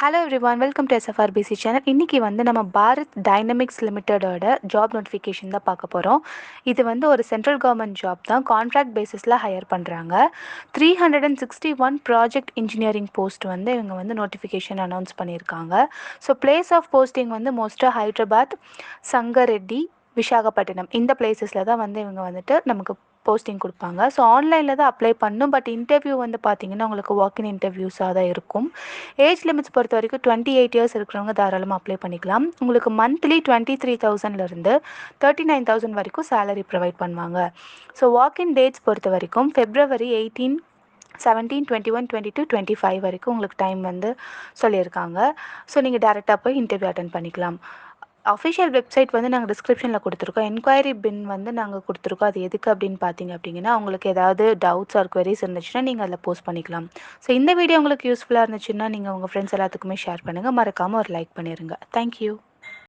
Hello everyone, welcome to SFRPC channel. இன்றைக்கி வந்து நம்ம பாரத் டைனமிக்ஸ் லிமிட்டடோட ஜாப் நோட்டிஃபிகேஷன் தான் பார்க்க போகிறோம். இது வந்து ஒரு சென்ட்ரல் கவர்மெண்ட் ஜாப் தான். கான்ட்ராக்ட் பேசிஸில் ஹையர் பண்ணுறாங்க. 361 ப்ராஜெக்ட் இன்ஜினியரிங் போஸ்ட் வந்து இவங்க வந்து நோட்டிஃபிகேஷன் அனௌன்ஸ் பண்ணியிருக்காங்க. ஸோ பிளேஸ் ஆஃப் போஸ்டிங் வந்து மோஸ்ட்டாக ஹைதராபாத், சங்கரெட்டி, விசாகப்பட்டினம் இந்த பிளேசஸில் தான் வந்து இவங்க வந்துட்டு நமக்கு போஸ்டிங் கொடுப்பாங்க. ஸோ ஆன்லைனில் தான் அப்ளை பண்ணணும். பட் இன்டர்வியூ வந்து பார்த்திங்கன்னா உங்களுக்கு வாக்கின் இன்டர்வியூஸாக தான் இருக்கும். ஏஜ் லிமிட்ஸ் பொறுத்த வரைக்கும் 28 இயர்ஸ் இருக்கிறவங்க தாராளமாக அப்ளை பண்ணிக்கலாம். உங்களுக்கு மந்த்லி 23,000லேருந்து 39,000 வரைக்கும் சேலரி ப்ரொவைட் பண்ணுவாங்க. ஸோ வாக்கின் டேட்ஸ் பொறுத்த வரைக்கும் February 18, 17, 21, 22, 25 வரைக்கும் உங்களுக்கு டைம் வந்து சொல்லியிருக்காங்க. ஸோ நீங்கள் டேரெக்டாக போய் இன்டர்வியூ அட்டன் பண்ணிக்கலாம். அஃபிஷியல் வெப்சைட் வந்து நாங்கள் டிஸ்கிரிப்ஷனில் கொடுத்துருக்கோம். என்கொயரி பின் வந்து நாங்கள் கொடுத்துருக்கோம். அது எதுக்கு அப்படின்னு பார்த்தீங்க அப்படின்னா, உங்களுக்கு ஏதாவது டவுட்ஸ் ஆர் குவரிஸ் இருந்துச்சுன்னா நீங்கள் அதில் போஸ்ட் பண்ணிக்கலாம். ஸோ இந்த வீடியோ உங்களுக்கு யூஸ்ஃபுல்லாக இருந்துச்சுன்னா நீங்கள் உங்கள் ஃப்ரெண்ட்ஸ் எல்லாத்துக்குமே ஷேர் பண்ணுங்கள். மறக்காமல் ஒரு லைக் பண்ணிடுங்க. தேங்க்யூ.